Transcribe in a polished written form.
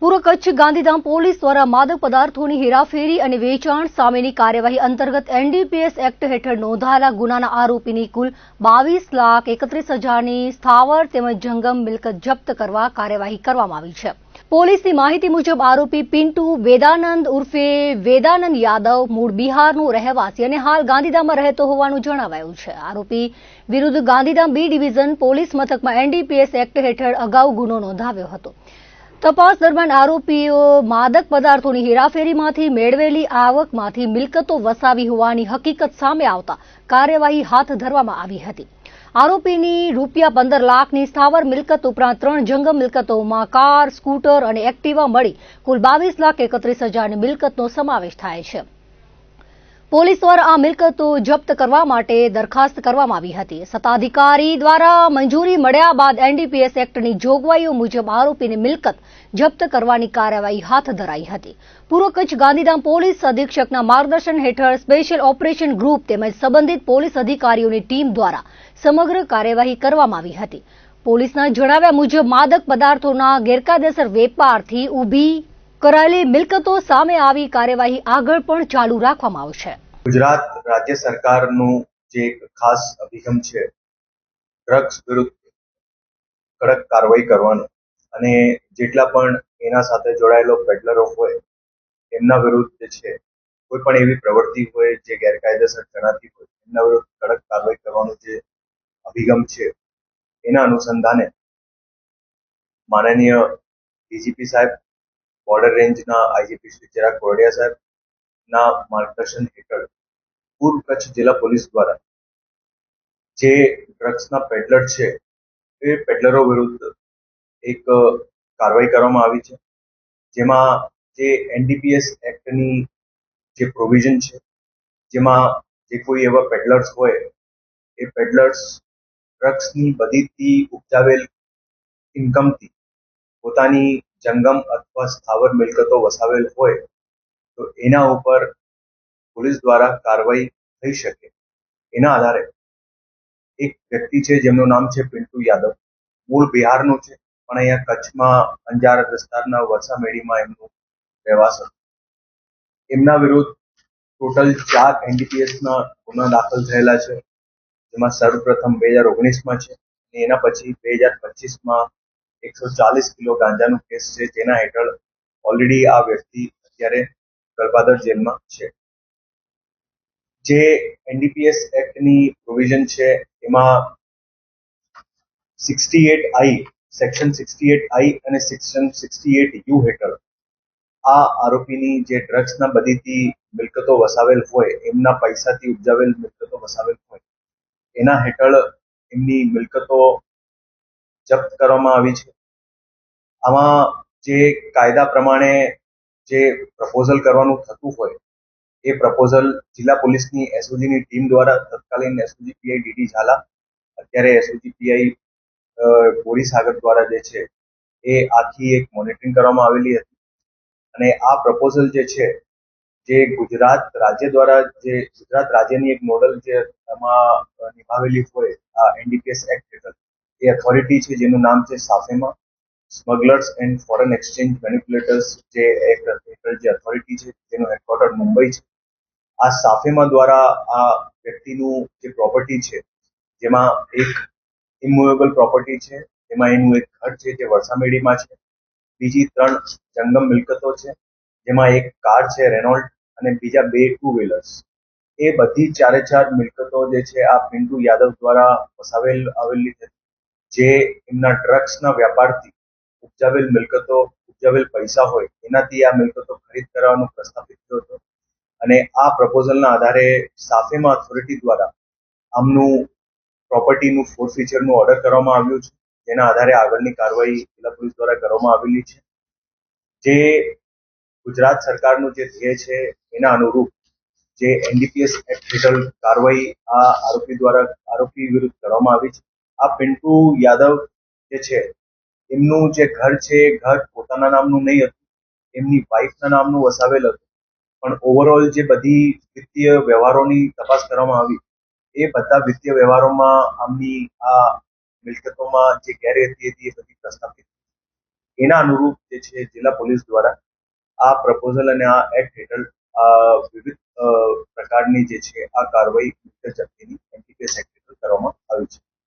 પૂર્વ કચ્છ ગાંધીધામ પોલીસ દ્વારા માદક પદાર્થોની હેરાફેરી અને વેચાણ સામેની કાર્યવાહી અંતર્ગત એનડીપીએસ એક્ટ હેઠળ નોંધાયેલા ગુનાના આરોપીની કુલ 22,31,000ની સ્થાવર તેમજ જંગમ મિલકત જપ્ત કરવા કાર્યવાહી કરવામાં આવી છે। પોલીસની માહિતી મુજબ આરોપી પિન્ટુ વેદાનંદ ઉર્ફે વેદાનંદ યાદવ મૂળ બિહારનો રહેવાસી અને હાલ ગાંધીધામમાં રહેતો હોવાનું જણાવાયું છે। આરોપી વિરુદ્ધ ગાંધીધામ બી ડિવિઝન પોલીસ મથકમાં એનડીપીએસ એક્ટ હેઠળ અગાઉ ગુનો નોંધાવ્યો હતો। તપાસ દરમિયાન આરોપીઓ માદક પદાર્થોની હેરાફેરીમાંથી મેળવેલી આવકમાંથી મિલકતો વસાવી હોવાની હકીકત સામે આવતા કાર્યવાહી હાથ ધરવામાં આવી હતી। આરોપીની ₹15 લાખની સ્થાવર મિલકત ઉપરાંત 3 જંગમ મિલકતોમાં કાર, સ્કૂટર અને એક્ટિવા મળી કુલ 22,31,000ની મિલકતનો સમાવેશ થાય છે। પોલીસ દ્વારા આ મિલકતો જપ્ત કરવા માટે દરખાસ્ત કરવામાં આવી હતી। સત્તાધિકારી દ્વારા મંજૂરી મળ્યા બાદ એનડીપીએસ એક્ટની જોગવાઈઓ મુજબ આરોપીની મિલકત જપ્ત કરવાની કાર્યવાહી હાથ ધરાઈ હતી। પૂર્વ કચ્છ ગાંધીધામ પોલીસ અધિક્ષકના માર્ગદર્શન હેઠળ સ્પેશિયલ ઓપરેશન ગ્રુપ તેમજ સંબંધિત પોલીસ અધિકારીઓની ટીમ દ્વારા સમગ્ર કાર્યવાહી કરવામાં આવી હતી। પોલીસના જણાવ્યા મુજબ માદક પદાર્થોના ગેરકાયદેસર વેપારથી ઊભી કરાયેલી મિલકતો સામે આવી કાર્યવાહી આગળ પણ ચાલુ રાખવામાં આવશે। ગુજરાત રાજ્ય સરકારનું જે એક ખાસ અભિગમ છે ડ્રગ્સ વિરુદ્ધ કડક કાર્યવાહી કરવાનો અને જેટલા પણ એના સાથે જોડાયેલો પેડલરો હોય એમના વિરુદ્ધ જે છે કોઈ પણ એવી પ્રવૃત્તિ હોય જે ગેરકાયદેસર જણાતી હોય એમના વિરુદ્ધ કડક કાર્યવાહી કરવાનો જે અભિગમ છે એના અનુસંધાને માનનીય ડીજીપી સાહેબ, બોર્ડર રેન્જના આઈજીપી શ્રી ચિરાગ કોરડિયા સાહેબના માર્ગદર્શન હેઠળ પૂર્વ કચ્છ જિલ્લા પોલીસ દ્વારા જે ડ્રગ્સના પેડલર છે એ પેડલરો વિરુદ્ધ એક કાર્યવાહી કરવામાં આવી છે, જેમાં જે એનડીપીએસ એક્ટની જે પ્રોવિઝન છે જેમાં જે કોઈ એવા પેડલર્સ હોય એ પેડલર્સ ડ્રગ્સની બદીથી ઉપજાવેલ ઇન્કમથી પોતાની જંગમ અથવા સ્થાવર મિલકતો વસાવેલ હોય તો એના ઉપર પોલીસ દ્વારા કાર્યવાહી થઈ શકે એના આધારે એક વ્યક્તિ છે જેમનું નામ છે પિન્ટુ યાદવ, મૂળ બિહારનું છે પણ અહીંયા કચ્છમાં અંજાર વિસ્તારના વરસામેડીમાં એમનું રહેવાસ હતું। એમના વિરુદ્ધ ટોટલ 4 એનડીપીએસના ગુના દાખલ થયેલા છે, જેમાં સર્વપ્રથમ 2019માં છે અને એના પછી 2025માં 140 કિલો ગાંજાનું કેસ છે, જેના હેઠળ ઓલરેડી આ વ્યક્તિ અત્યારે ગળપાદર જેલમાં છે। જે એનડીપીએસ એક્ટની પ્રોવિઝન છે એમાં 68I સેક્શન 68I અને સેક્શન 68U હેઠળ આ આરોપીની જે ડ્રગ્સના બદીથી મિલકતો વસાવેલ હોય એમના પૈસાથી ઉપજાવેલ મિલકતો વસાવેલ હોય એના હેઠળ એમની મિલકતો જપ્ત કરવામાં આવી છે। આમાં જે કાયદા પ્રમાણે જે પ્રપોઝલ કરવાનું થતું હોય એ પ્રપોઝલ જિલ્લા પોલીસની એસઓજીની ટીમ દ્વારા તત્કાલીન એસઓજી પીઆઈ ડીડી ઝાલા, અત્યારે એસઓજી પીઆઈ બોરીસાગર દ્વારા જે છે એ આખી એક મોનિટરિંગ કરવામાં આવેલી હતી અને આ પ્રપોઝલ જે છે જે ગુજરાત રાજ્ય દ્વારા જે ગુજરાત રાજ્યની એક નોડલ જે એમાં નિભાવેલી હોય આ એનડીપીએસ એક્ટ હેઠળ એ ઓથોરિટી છે જેનું નામ છે સાફેમા, સ્મગલર્સ એન્ડ ફોરેન એક્સચેન્જ મેનિપ્યુલેટર્સ જે એક્ટ હેઠળ જે ઓથોરિટી છે જેનું હેડક્વાર્ટર મુંબઈ છે। આ સાફેમા દ્વારા આ વ્યક્તિનું જે પ્રોપર્ટી છે જેમાં એક ઇમૂવેબલ પ્રોપર્ટી છે, જેમાં એનું એક ઘર છે જે વરસામેડીમાં છે, બીજી 3 જંગમ મિલકતો છે જેમાં એક કાર છે રેનોલ્ટ અને બીજા 2 ટુ વ્હીલર્સ। એ બધી 4 મિલકતો જે છે આ પિન્ટુ યાદવ દ્વારા વસાવેલ આવેલી છે, જે એમના ડ્રગ્સના વ્યાપારથી ઉપજાવેલ મિલકતો, ઉપજાવેલ પૈસા હોય એનાથી આ મિલકતો ખરીદ કરવાનો પ્રસ્તાવિત થયો હતો અને આ પ્રપોઝલના આધારે સાફેમા ઓથોરિટી દ્વારા આમનું પ્રોપર્ટીનું ફોરફીચરનું ઓર્ડર કરવામાં આવ્યું છે, જેના આધારે આગળની કાર્યવાહી જિલ્લા પોલીસ દ્વારા કરવામાં આવેલી છે। જે ગુજરાત સરકારનું જે ધ્યેય છે એના અનુરૂપ જે એનડીપીએસ એક્ટ હેઠળ કાર્યવાહી આ આરોપી વિરુદ્ધ કરવામાં આવી છે। આ પિન્ટુ યાદવ જે છે એમનું જે ઘર છે ઘર પોતાના નામનું નહીં હતું, એમની વાઇફના નામનું વસાવેલ હતું, પણ ઓવરઓલ જે બધી વિત્તીય વ્યવહારોની તપાસ કરવામાં આવી એ બધા વિત્તીય વ્યવહારોમાં આમની આ મિલકતોમાં જે ગેરરીતિ હતી એ બધી પ્રસ્થાપિત એના અનુરૂપ જે છે જિલ્લા પોલીસ દ્વારા આ પ્રપોઝલ અને આ એક્ટ હેઠળ વિવિધ પ્રકારની જે છે આ કાર્યવાહી જપ્તીની એનડીપીએસ એક્ટ